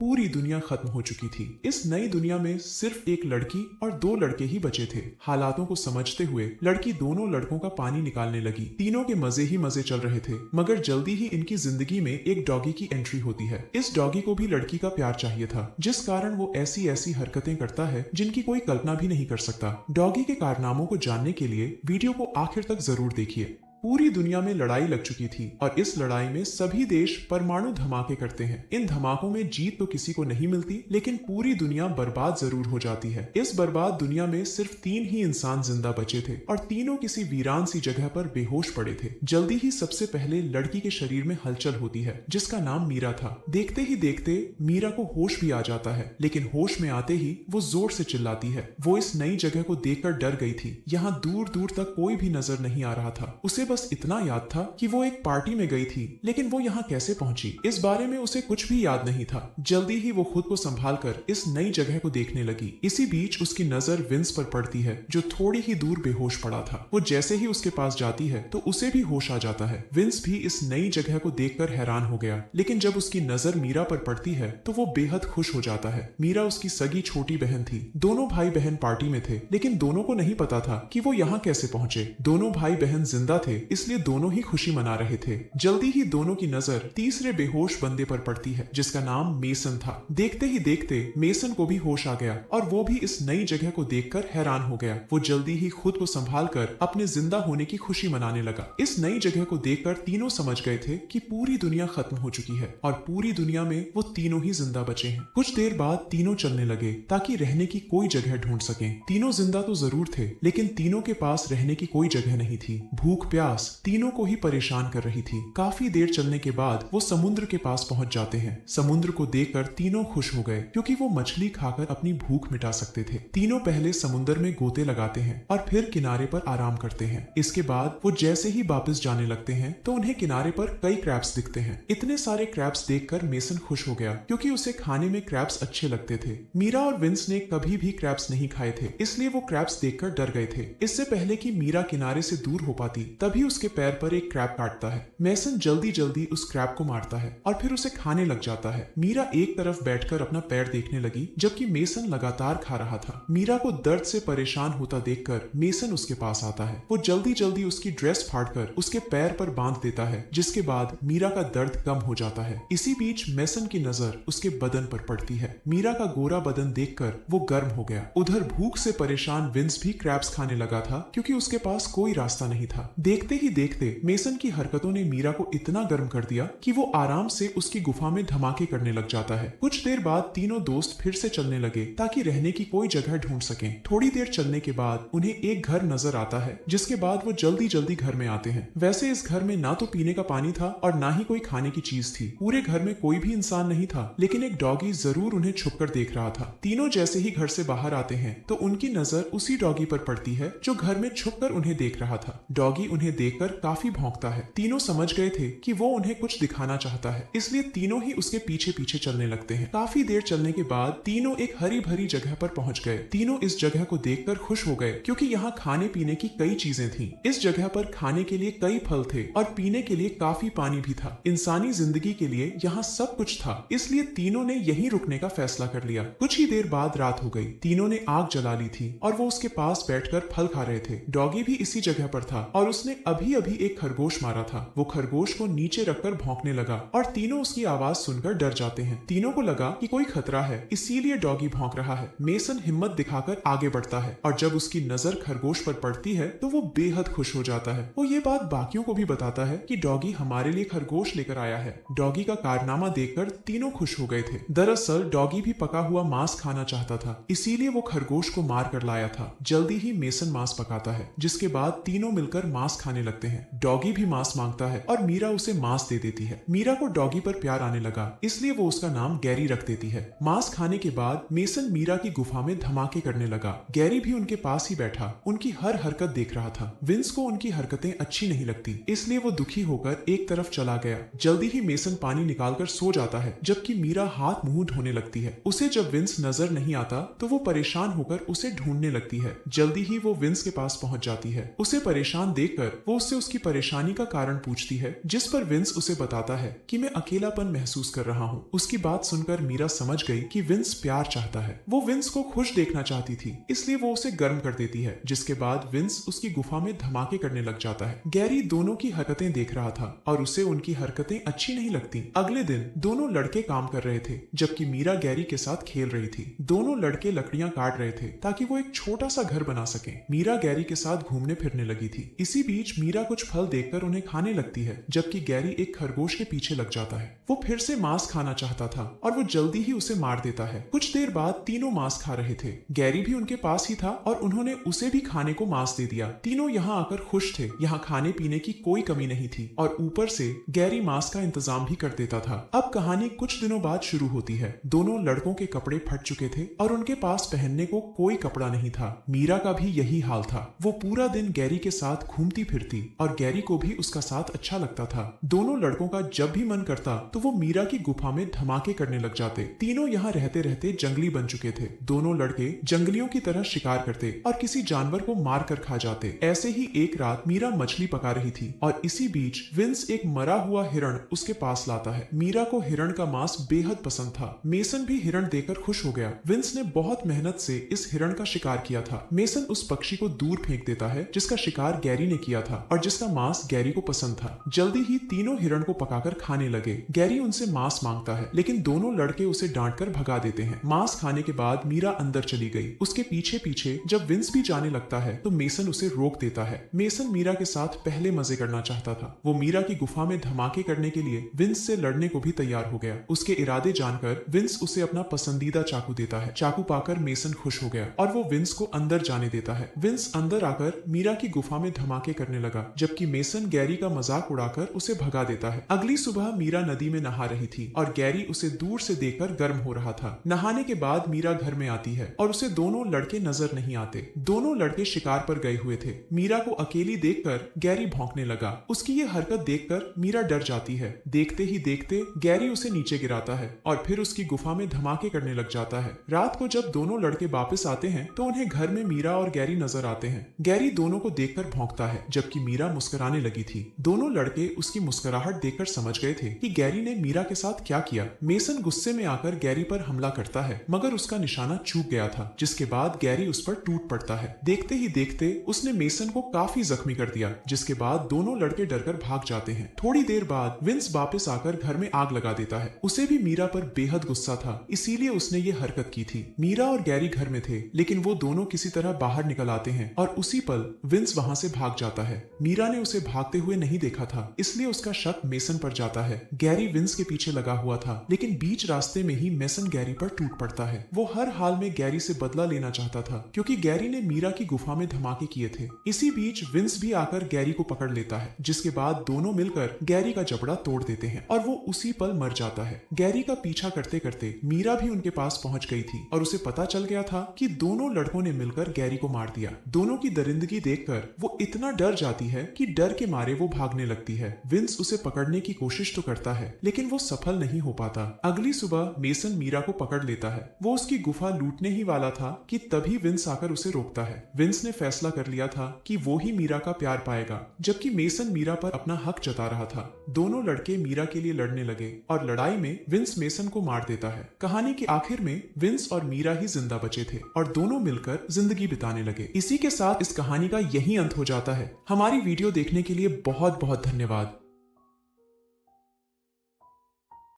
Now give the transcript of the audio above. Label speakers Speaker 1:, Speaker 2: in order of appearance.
Speaker 1: पूरी दुनिया खत्म हो चुकी थी। इस नई दुनिया में सिर्फ एक लड़की और दो लड़के ही बचे थे। हालातों को समझते हुए लड़की दोनों लड़कों का पानी निकालने लगी। तीनों के मजे ही मजे चल रहे थे, मगर जल्दी ही इनकी जिंदगी में एक डॉगी की एंट्री होती है। इस डॉगी को भी लड़की का प्यार चाहिए था, जिस कारण वो ऐसी ऐसी हरकतें करता है जिनकी कोई कल्पना भी नहीं कर सकता। डॉगी के कारनामों को जानने के लिए वीडियो को आखिर तक जरूर देखिए। पूरी दुनिया में लड़ाई लग चुकी थी और इस लड़ाई में सभी देश परमाणु धमाके करते हैं। इन धमाकों में जीत तो किसी को नहीं मिलती, लेकिन पूरी दुनिया बर्बाद जरूर हो जाती है। इस बर्बाद दुनिया में सिर्फ 3 ही इंसान जिंदा बचे थे और तीनों किसी वीरान सी जगह पर बेहोश पड़े थे। जल्दी ही सबसे पहले लड़की के शरीर में हलचल होती है, जिसका नाम मीरा था। देखते ही देखते मीरा को होश भी आ जाता है, लेकिन होश में आते ही वो जोर से चिल्लाती है। वो इस नई जगह को देखकर डर गई थी। यहाँ दूर दूर तक कोई भी नजर नहीं आ रहा था। उसे बस इतना याद था कि वो एक पार्टी में गई थी, लेकिन वो यहाँ कैसे पहुंची, इस बारे में उसे कुछ भी याद नहीं था। जल्दी ही वो खुद को संभालकर इस नई जगह को देखने लगी। इसी बीच उसकी नजर विंस पर पड़ती है, जो थोड़ी ही दूर बेहोश पड़ा था। वो जैसे ही उसके पास जाती है तो उसे भी होश आ जाता है। विंस भी इस नई जगह को देखकर हैरान हो गया, लेकिन जब उसकी नजर मीरा पर पड़ती है तो वो बेहद खुश हो जाता है। मीरा उसकी सगी छोटी बहन थी। दोनों भाई बहन पार्टी में थे, लेकिन दोनों को नहीं पता था कि वो यहाँ कैसे पहुंचे। दोनों भाई बहन जिंदा थे, इसलिए दोनों ही खुशी मना रहे थे। जल्दी ही दोनों की नजर तीसरे बेहोश बंदे पर पड़ती है, जिसका नाम मेसन था। देखते ही देखते मेसन को भी होश आ गया और वो भी इस नई जगह को देखकर हैरान हो गया। वो जल्दी ही खुद को संभालकर अपने जिंदा होने की खुशी मनाने लगा। इस नई जगह को देखकर तीनों समझ गए थे कि पूरी दुनिया खत्म हो चुकी है और पूरी दुनिया में वो तीनों ही जिंदा बचे हैं। कुछ देर बाद तीनों चलने लगे ताकि रहने की कोई जगह ढूंढ सकें। तीनों जिंदा तो जरूर थे, लेकिन तीनों के पास रहने की कोई जगह नहीं थी। भूख प्यास तीनों को ही परेशान कर रही थी। काफी देर चलने के बाद वो समुद्र के पास पहुंच जाते हैं। समुद्र को देखकर तीनों खुश हो गए, क्योंकि वो मछली खाकर अपनी भूख मिटा सकते थे। तीनों पहले समुद्र में गोते लगाते हैं और फिर किनारे पर आराम करते हैं। इसके बाद वो जैसे ही वापस जाने लगते हैं तो उन्हें किनारे पर कई क्रैब्स दिखते हैं। इतने सारे क्रैब्स देखकर मेसन खुश हो गया, क्योंकि उसे खाने में क्रैब्स अच्छे लगते थे। मीरा और विंस ने कभी भी क्रैब्स नहीं खाए थे, इसलिए वो क्रैब्स देखकर डर गए थे। इससे पहले कि मीरा किनारे से दूर हो पाती, तभी उसके पैर पर एक क्रैब काटता है। मेसन जल्दी जल्दी उस क्रैब को मारता है और फिर उसे खाने लग जाता है। मीरा एक तरफ बैठकर अपना पैर देखने लगी, जबकि मेसन लगातार खा रहा था। मीरा को दर्द से परेशान होता देखकर मेसन उसके पास आता है। वो जल्दी जल्दी उसकी ड्रेस फाड़कर उसके पैर पर बांध देता है, जिसके बाद मीरा का दर्द कम हो जाता है। इसी बीच मेसन की नजर उसके बदन पर पड़ती है। मीरा का गोरा बदन देखकर वो गर्म हो गया। उधर भूख से परेशान विंस भी क्रैब्स खाने लगा था, क्योंकि उसके पास कोई रास्ता नहीं था। देखते ही देखते मेसन की हरकतों ने मीरा को इतना गर्म कर दिया कि वो आराम से उसकी गुफा में धमाके करने लग जाता है। कुछ देर बाद तीनों दोस्त फिर से चलने लगे ताकि रहने की कोई जगह ढूंढ सकें। थोड़ी देर चलने के बाद उन्हें एक घर नजर आता है, जिसके बाद वो जल्दी जल्दी घर में आते हैं। वैसे इस घर में ना तो पीने का पानी था और ना ही कोई खाने की चीज थी। पूरे घर में कोई भी इंसान नहीं था, लेकिन एक डॉगी जरूर उन्हें छुपकर देख रहा था। तीनों जैसे ही घर से बाहर आते हैं तो उनकी नजर उसी डॉगी पर पड़ती है जो घर में छुपकर उन्हें देख रहा था। डॉगी उन्हें देखकर काफी भौंकता है। तीनों समझ गए थे कि वो उन्हें कुछ दिखाना चाहता है, इसलिए तीनों ही उसके पीछे पीछे चलने लगते हैं। काफी देर चलने के बाद तीनों एक हरी भरी जगह पर पहुंच गए। तीनों इस जगह को देखकर खुश हो गए, क्योंकि यहाँ खाने पीने की कई चीजें थीं। इस जगह पर खाने के लिए कई फल थे और पीने के लिए काफी पानी भी था। इंसानी जिंदगी के लिए यहाँ सब कुछ था, इसलिए तीनों ने यहीं रुकने का फैसला कर लिया। कुछ ही देर बाद रात हो गई। तीनों ने आग जला ली थी और वो उसके पास बैठकर फल खा रहे थे। डॉगी भी इसी जगह पर था और उसने अभी अभी एक खरगोश मारा था। वो खरगोश को नीचे रखकर भौंकने लगा और तीनों उसकी आवाज सुनकर डर जाते हैं। तीनों को लगा कि कोई खतरा है, इसीलिए डॉगी भौंक रहा है। मेसन हिम्मत दिखाकर आगे बढ़ता है और जब उसकी नजर खरगोश पर पड़ती है तो वो बेहद खुश हो जाता है। वो ये बात बाकियों को भी बताता है कि डॉगी हमारे लिए खरगोश लेकर आया है। डॉगी का कारनामा देखकर तीनों खुश हो गए थे। दरअसल डॉगी भी पका हुआ मांस खाना चाहता था, इसीलिए वो खरगोश को मार कर लाया था। जल्दी ही मेसन मांस पकाता है, जिसके बाद तीनों मिलकर मांस खाने लगते हैं। डॉगी भी मांस मांगता है और मीरा उसे मांस दे देती है। मीरा को डॉगी पर प्यार आने लगा, इसलिए वो उसका नाम गैरी रख देती है। मांस खाने के बाद मेसन मीरा की गुफा में धमाके करने लगा। गैरी भी उनके पास ही बैठा उनकी हर हरकत देख रहा था। विंस को उनकी हरकतें अच्छी नहीं लगती, इसलिए वो दुखी होकर एक तरफ चला गया। जल्दी ही मेसन पानी निकालकर सो जाता है, जबकि मीरा हाथ मुंह धोने लगती है। उसे जब विंस नजर नहीं आता तो वो परेशान होकर उसे ढूंढने लगती है। जल्दी ही वो विंस के पास पहुंच जाती है। उसे परेशान देखकर वो उससे उसकी परेशानी का कारण पूछती है, जिस पर विंस उसे बताता है कि मैं अकेलापन महसूस कर रहा हूँ। उसकी बात सुनकर मीरा समझ गई कि विंस प्यार चाहता है। वो विंस को खुश देखना चाहती थी, इसलिए वो उसे गर्म कर देती है, जिसके बाद विंस उसकी गुफा में धमाके करने लग जाता है। गैरी दोनों की हरकतें देख रहा था और उसे उनकी हरकतें अच्छी नहीं लगती। अगले दिन दोनों लड़के काम कर रहे थे, जबकि मीरा गैरी के साथ खेल रही थी। दोनों लड़के लकड़ियां काट रहे थे ताकि वो एक छोटा सा घर बना सके। मीरा गैरी के साथ घूमने फिरने लगी थी। इसी बीच मीरा कुछ फल देखकर उन्हें खाने लगती है, जबकि गैरी एक खरगोश के पीछे लग जाता है। वो फिर से मांस खाना चाहता था और वो जल्दी ही उसे मार देता है। कुछ देर बाद तीनों मांस खा रहे थे। गैरी भी उनके पास ही था और उन्होंने उसे भी खाने को मांस दे दिया। तीनों यहाँ आकर खुश थे। यहाँ खाने पीने की कोई कमी नहीं थी और ऊपर से गैरी मांस का इंतजाम भी कर देता था। अब कहानी कुछ दिनों बाद शुरू होती है। दोनों लड़कों के कपड़े फट चुके थे और उनके पास पहनने को कोई कपड़ा नहीं था। मीरा का भी यही हाल था। वो पूरा दिन गैरी के साथ घूमती फिरती और गैरी को भी उसका साथ अच्छा लगता था। दोनों लड़कों का जब भी मन करता तो वो मीरा की गुफा में धमाके करने लग जाते। तीनों यहाँ रहते रहते जंगली बन चुके थे। दोनों लड़के जंगलियों की तरह शिकार करते और किसी जानवर को मार कर खा जाते। ऐसे ही एक रात मीरा मछली पका रही थी और इसी बीच विंस एक मरा हुआ हिरण उसके पास लाता है। मीरा को हिरण का मांस बेहद पसंद था। मेसन भी हिरण देकर खुश हो गया। विंस ने बहुत मेहनत से इस हिरण का शिकार किया था। मेसन उस पक्षी को दूर फेंक देता है जिसका शिकार गैरी ने किया था और जिसका मांस गैरी को पसंद था। जल्दी ही तीनों हिरण को पकाकर खाने लगे। गैरी उनसे मांस मांगता है, लेकिन दोनों लड़के उसे डांटकर भगा देते हैं। मांस खाने के बाद मीरा अंदर चली गई। उसके पीछे पीछे जब विंस भी जाने लगता है तो मेसन उसे रोक देता है। मेसन मीरा के साथ पहले मजे करना चाहता था। वो मीरा की गुफा में धमाके करने के लिए विंस से लड़ने को भी तैयार हो गया। उसके इरादे जानकर विंस उसे अपना पसंदीदा चाकू देता है। चाकू पाकर मेसन खुश हो गया और वो विंस को अंदर जाने देता है। विंस अंदर आकर मीरा की गुफा में धमाके करने लगा, जबकि मेसन गैरी का मजाक उड़ाकर उसे भगा देता है। अगली सुबह मीरा नदी में नहा रही थी और गैरी उसे दूर से देखकर गर्म हो रहा था। नहाने के बाद मीरा घर में आती है और उसे दोनों लड़के नजर नहीं आते। दोनों लड़के शिकार पर गए हुए थे। मीरा को अकेली देखकर गैरी भौंकने लगा। उसकी ये हरकत देखकर मीरा डर जाती है। देखते ही देखते गैरी उसे नीचे गिराता है और फिर उसकी गुफा में धमाके करने लग जाता है। रात को जब दोनों लड़के वापस आते हैं तो उन्हें घर में मीरा और गैरी नजर आते हैं। गैरी दोनों को देखकर भौंकता है, जबकि मीरा मुस्कुराने लगी थी। दोनों लड़के उसकी मुस्कुराहट देखकर समझ गए थे कि गैरी ने मीरा के साथ क्या किया। मेसन गुस्से में आकर गैरी पर हमला करता है, मगर उसका निशाना चूक गया था, जिसके बाद गैरी उस पर टूट पड़ता है। देखते ही देखते उसने मेसन को काफी जख्मी कर दिया, जिसके बाद दोनों लड़के डरकर भाग जाते हैं। थोड़ी देर बाद विंस वापस आकर घर में आग लगा देता है। उसे भी मीरा पर बेहद गुस्सा था, इसीलिए उसने ये हरकत की थी। मीरा और गैरी घर में थे, लेकिन वो दोनों किसी तरह बाहर निकल आते हैं और उसी पल विंस वहां से भाग जाता है। मीरा ने उसे भागते हुए नहीं देखा था, इसलिए उसका शक मेसन पर जाता है। गैरी विंस के पीछे लगा हुआ था, लेकिन बीच रास्ते में ही मेसन गैरी पर टूट पड़ता है। वो हर हाल में गैरी से बदला लेना चाहता था, क्योंकि गैरी ने मीरा की गुफा में धमाके किए थे। इसी बीच विंस भी आकर गैरी को पकड़ लेता है, जिसके बाद दोनों मिलकर गैरी का जबड़ा तोड़ देते हैं और वो उसी पल मर जाता है। गैरी का पीछा करते करते मीरा भी उनके पास पहुंच गई थी और उसे पता चल गया था कि दोनों लड़कों ने मिलकर गैरी को मार दिया। दोनों की दरिंदगी देखकर वो इतना डर जाती है कि डर के मारे वो भागने लगती है। विंस उसे पकड़ने की कोशिश तो करता है, लेकिन वो सफल नहीं हो पाता। अगली सुबह मेसन मीरा को पकड़ लेता है। वो उसकी गुफा लूटने ही वाला था कि तभी विंस आकर उसे रोकता है। विंस ने फैसला कर लिया था कि वो ही मीरा का प्यार पाएगा, जबकि मेसन मीरा पर अपना हक जता रहा था। दोनों लड़के मीरा के लिए लड़ने लगे और लड़ाई में विंस मेसन को मार देता है। कहानी के आखिर में विंस और मीरा ही जिंदा बचे थे और दोनों मिलकर जिंदगी बिताने लगे। इसी के साथ इस कहानी का यही अंत हो जाता है। हमारी वीडियो देखने के लिए बहुत बहुत धन्यवाद।